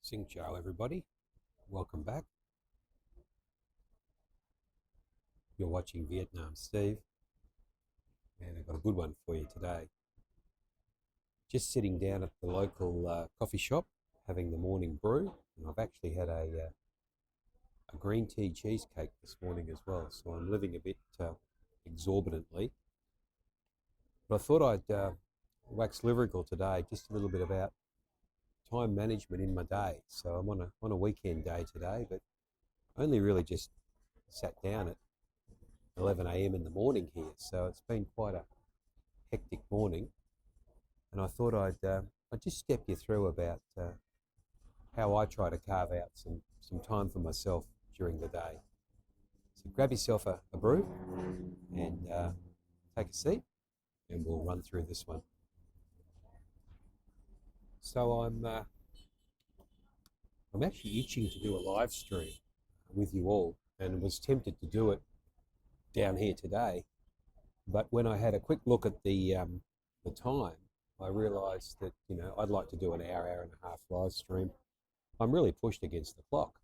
Sing Ciao, everybody. Welcome back. You're watching Vietnam Steve, and I've got a good one for you today. Just sitting down at the local coffee shop having the morning brew, and I've actually had a green tea cheesecake this morning as well, so I'm living a bit exorbitantly. But I thought I'd wax lyrical today, just a little bit about time management in my day. So I'm on a weekend day today, but only really just sat down at 11 a.m. in the morning here, so it's been quite a hectic morning. And I thought I'd just step you through about how I try to carve out some time for myself during the day. So grab yourself a brew and take a seat, and we'll run through this one. So I'm actually itching to do a live stream with you all, and was tempted to do it down here today. But when I had a quick look at the time, I realised that I'd like to do an hour and a half live stream. I'm really pushed against the clock,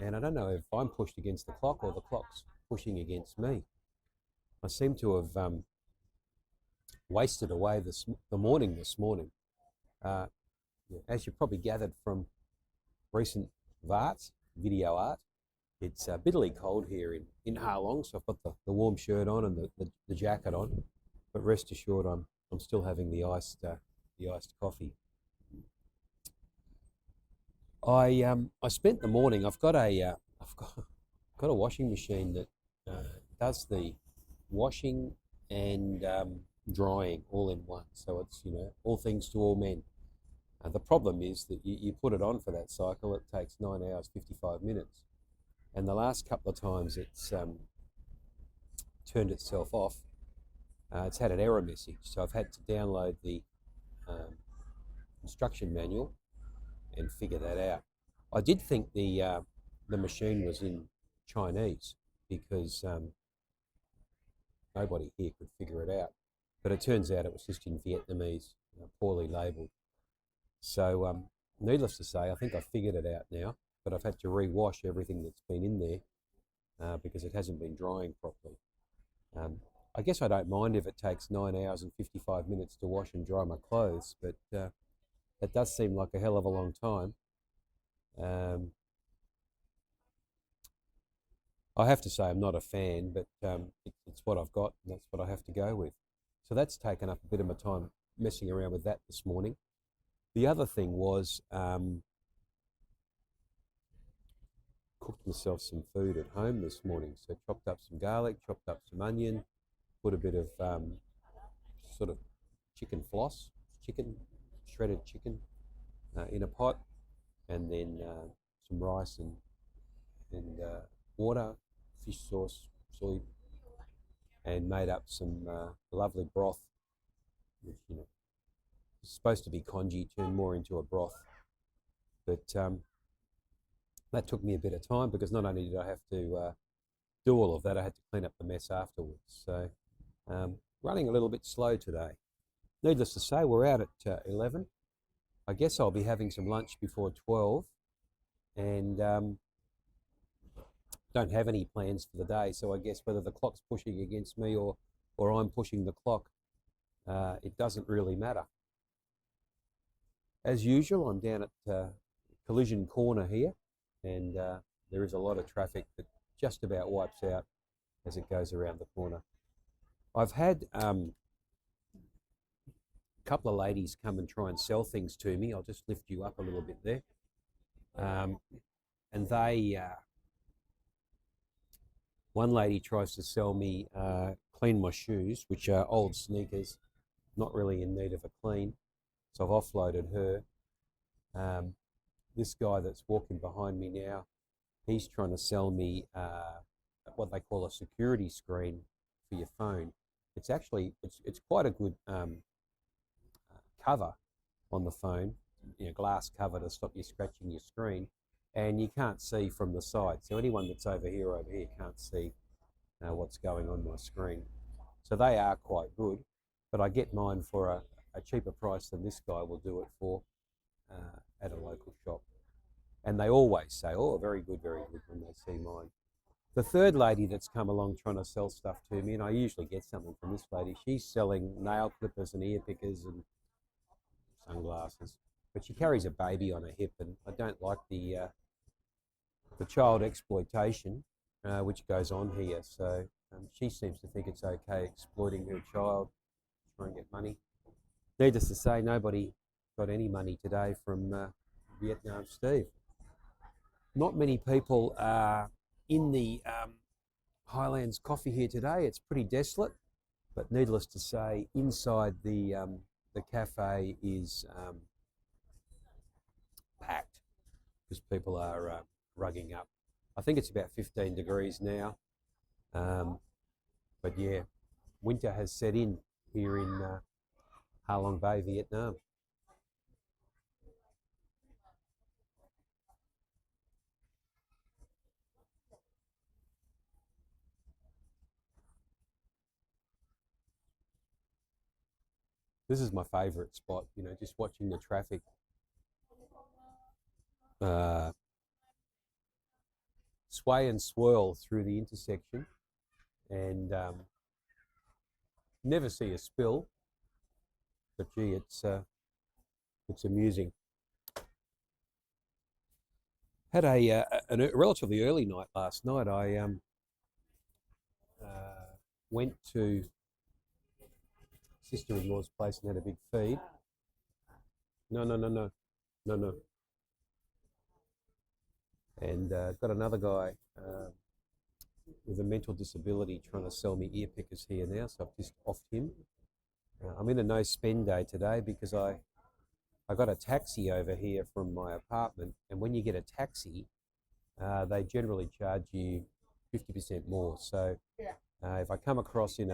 and I don't know if I'm pushed against the clock or the clock's pushing against me. I seem to have wasted away the morning this morning. Uh, as you probably gathered from recent video art, it's bitterly cold here in Ha Long, so I've got the warm shirt on and the jacket on. But rest assured, I'm still having the iced coffee. I spent the morning. I've got a washing machine that does the washing and drying all in one. So it's all things to all men. The problem is that you put it on for that cycle. It takes 9 hours 55 minutes, and the last couple of times it's turned itself off. It's had an error message, so I've had to download the instruction manual and figure that out. I did think the machine was in Chinese because nobody here could figure it out, but it turns out it was just in Vietnamese, poorly labelled. So needless to say, I think I figured it out now, but I've had to re-wash everything that's been in there because it hasn't been drying properly. I guess I don't mind if it takes 9 hours and 55 minutes to wash and dry my clothes, but that does seem like a hell of a long time. I have to say I'm not a fan, but it's what I've got, and that's what I have to go with. So that's taken up a bit of my time messing around with that this morning. The other thing was cooked myself some food at home this morning. So chopped up some garlic, chopped up some onion, put a bit of sort of shredded chicken in a pot, and then some rice and water, fish sauce, soy, and made up some lovely broth, which is supposed to be congee, turned more into a broth. But that took me a bit of time because not only did I have to do all of that, I had to clean up the mess afterwards. So running a little bit slow today. Needless to say, we're out at 11. I guess I'll be having some lunch before 12, and don't have any plans for the day. So I guess whether the clock's pushing against me or I'm pushing the clock, it doesn't really matter. As usual, I'm down at Collision Corner here, and there is a lot of traffic that just about wipes out as it goes around the corner. I've had a couple of ladies come and try and sell things to me. I'll just lift you up a little bit there. And one lady tries to sell me clean my shoes, which are old sneakers, not really in need of a clean. So I've offloaded her. This guy that's walking behind me now, he's trying to sell me what they call a security screen for your phone. It's actually it's quite a good cover on the phone, glass cover to stop you scratching your screen, and you can't see from the side. So anyone that's over here can't see what's going on my screen. So they are quite good, but I get mine for a cheaper price than this guy will do it for at a local shop. And they always say, oh, very good, when they see mine. The third lady that's come along trying to sell stuff to me, and I usually get something from this lady, she's selling nail clippers and ear pickers and sunglasses. But she carries a baby on her hip, and I don't like the child exploitation which goes on here. So she seems to think it's okay exploiting her child to try and get money. Needless to say, nobody got any money today from Vietnam Steve. Not many people are in the Highlands coffee here today. It's pretty desolate, but needless to say, inside the cafe is packed because people are rugging up. I think it's about 15 degrees now, but yeah, winter has set in here in Ha Long Bay, Vietnam. This is my favourite spot, just watching the traffic uh, sway and swirl through the intersection, and never see a spill, but gee, it's amusing. Had a relatively early night last night. I went to sister-in-law's place and had a big feed. No, no, no, no, no, no. And got another guy with a mental disability trying to sell me ear pickers here now, so I've just offed him. I'm in a no spend day today because I got a taxi over here from my apartment, and when you get a taxi, they generally charge you 50% more. So if I come across in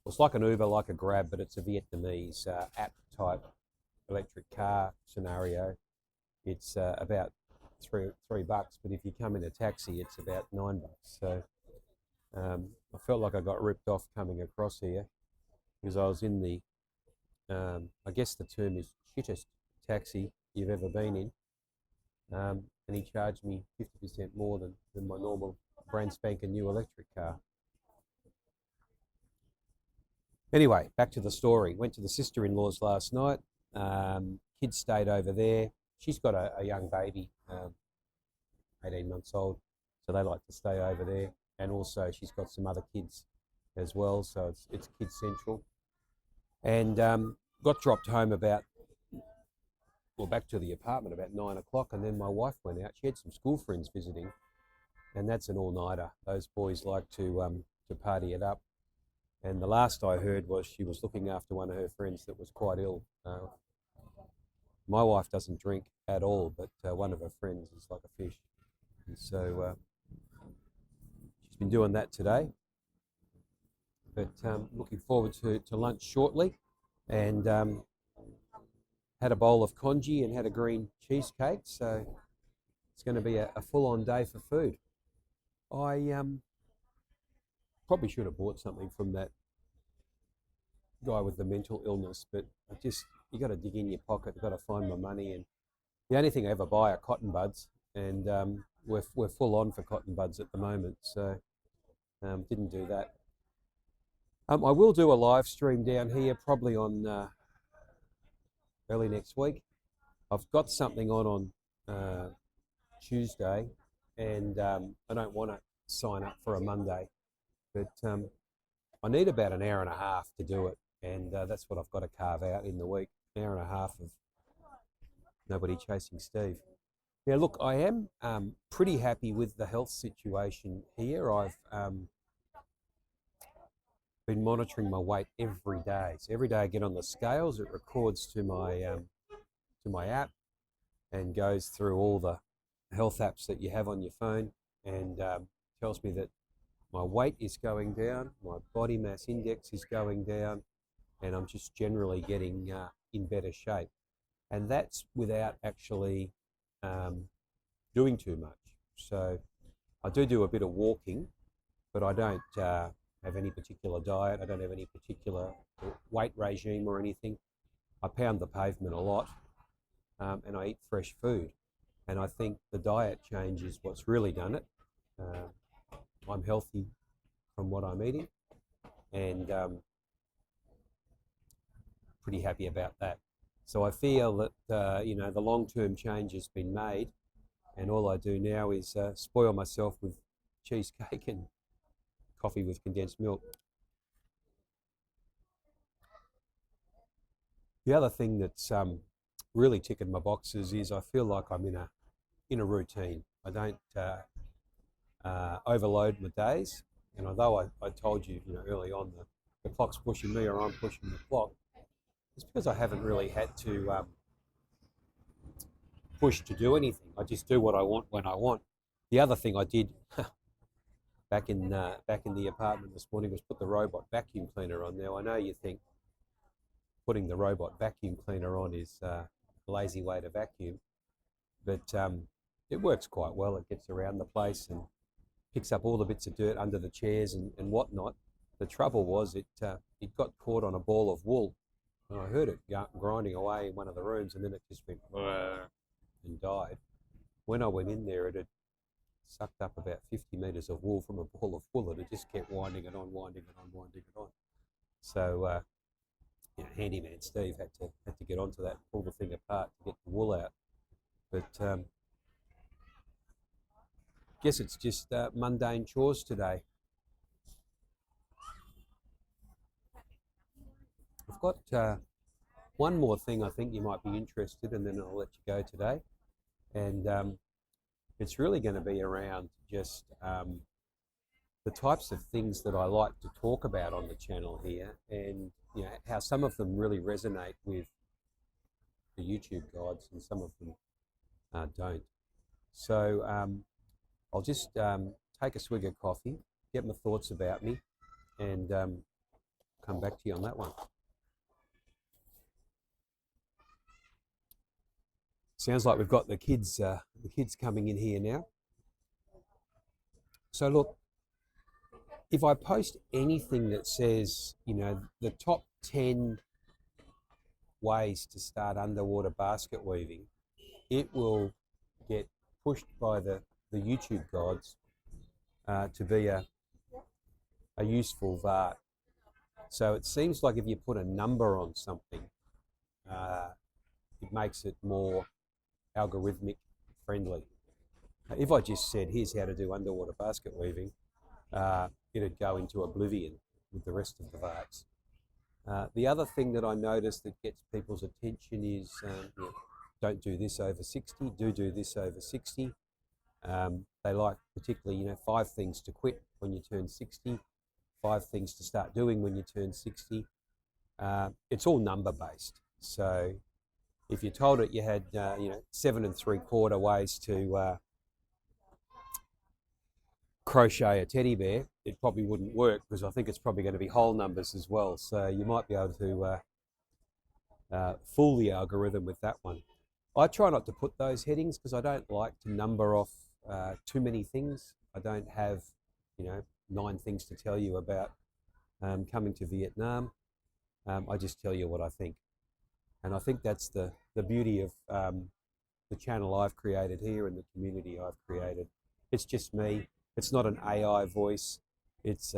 it's like an Uber, like a Grab, but it's a Vietnamese app type electric car scenario. It's about $3, but if you come in a taxi, it's about $9. So I felt like I got ripped off coming across here because I was in the, I guess the term is shittest taxi you've ever been in, and he charged me 50% more than my normal brand spanking new electric car. Anyway, back to the story. Went to the sister-in-law's last night. Kids stayed over there. She's got a young baby, 18 months old, so they like to stay over there. And also she's got some other kids as well, so it's kids central. And got dropped home back to the apartment about 9 o'clock, and then my wife went out. She had some school friends visiting, and that's an all-nighter. Those boys like to party it up. And the last I heard was she was looking after one of her friends that was quite ill. My wife doesn't drink at all, but one of her friends is like a fish. And so she's been doing that today. But looking forward to lunch shortly. And had a bowl of congee and had a green cheesecake. So it's going to be a full-on day for food. I probably should have bought something from that guy with the mental illness, but you got to dig in your pocket. You've got to find my money, and the only thing I ever buy are cotton buds, and we're full on for cotton buds at the moment, so didn't do that. I will do a live stream down here probably on early next week. I've got something on Tuesday, and I don't want to sign up for a Monday, but I need about an hour and a half to do it, and that's what I've got to carve out in the week, an hour and a half of nobody chasing Steve. Yeah, look, I am pretty happy with the health situation here. I've been monitoring my weight every day. So every day I get on the scales, it records to my app and goes through all the health apps that you have on your phone, and tells me that my weight is going down, my body mass index is going down, and I'm just generally getting in better shape. And that's without actually doing too much. So I do a bit of walking, but I don't have any particular diet. I don't have any particular weight regime or anything. I pound the pavement a lot, and I eat fresh food. And I think the diet change is what's really done it. I'm healthy from what I'm eating, and pretty happy about that. So I feel that the long-term change has been made, and all I do now is spoil myself with cheesecake and coffee with condensed milk. The other thing that's really ticking my boxes is I feel like I'm in a routine. I don't overload my days, and although I told you, early on the clock's pushing me or I'm pushing the clock, it's because I haven't really had to push to do anything. I just do what I want when I want. The other thing I did back in the apartment this morning was put the robot vacuum cleaner on. Now I know you think putting the robot vacuum cleaner on is a lazy way to vacuum, but it works quite well. It gets around the place and picks up all the bits of dirt under the chairs and whatnot. The trouble was it got caught on a ball of wool, and I heard it grinding away in one of the rooms, and then it just went and died. When I went in there, it had sucked up about 50 metres of wool from a ball of wool, and it just kept winding it on, winding it on, winding it on. So handyman Steve had to get onto that and pull the thing apart to get the wool out. But guess it's just mundane chores today. I've got one more thing I think you might be interested in, and then I'll let you go today. And it's really going to be around just the types of things that I like to talk about on the channel here, and how some of them really resonate with the YouTube gods and some of them don't. So I'll just take a swig of coffee, get my thoughts about me, and come back to you on that one. Sounds like we've got the kids coming in here now. So look, if I post anything that says, the top 10 ways to start underwater basket weaving, it will get pushed by the YouTube gods to be a useful vart. So it seems like if you put a number on something, it makes it more algorithmic friendly. If I just said, here's how to do underwater basket weaving, it'd go into oblivion with the rest of the varts. The other thing that I notice that gets people's attention is don't do this over 60, do this over 60. They like particularly, 5 things to quit when you turn 60, 5 things to start doing when you turn 60. It's all number based. So if you told it you had 7 3/4 ways to crochet a teddy bear, it probably wouldn't work, because I think it's probably going to be whole numbers as well. So you might be able to fool the algorithm with that one. I try not to put those headings because I don't like to number off too many things. I don't have 9 things to tell you about coming to Vietnam. I just tell you what I think. And I think that's the beauty of the channel I've created here and the community I've created. It's just me. It's not an AI voice. It's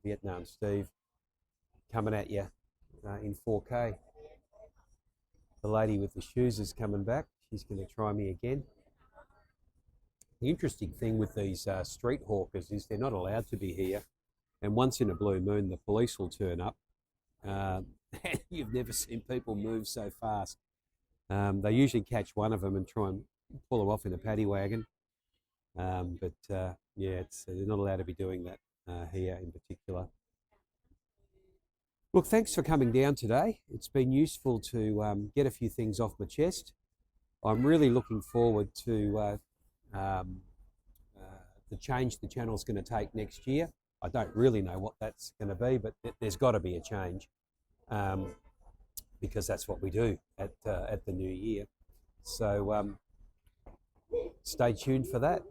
Vietnam Steve coming at you in 4K. The lady with the shoes is coming back. She's going to try me again. The interesting thing with these street hawkers is they're not allowed to be here. And once in a blue moon, the police will turn up. You've never seen people move so fast. They usually catch one of them and try and pull them off in a paddy wagon. But they're not allowed to be doing that here in particular. Look, thanks for coming down today. It's been useful to get a few things off my chest. I'm really looking forward to the change the channel's going to take next year. I don't really know what that's going to be, but there's got to be a change because that's what we do at the new year. So stay tuned for that.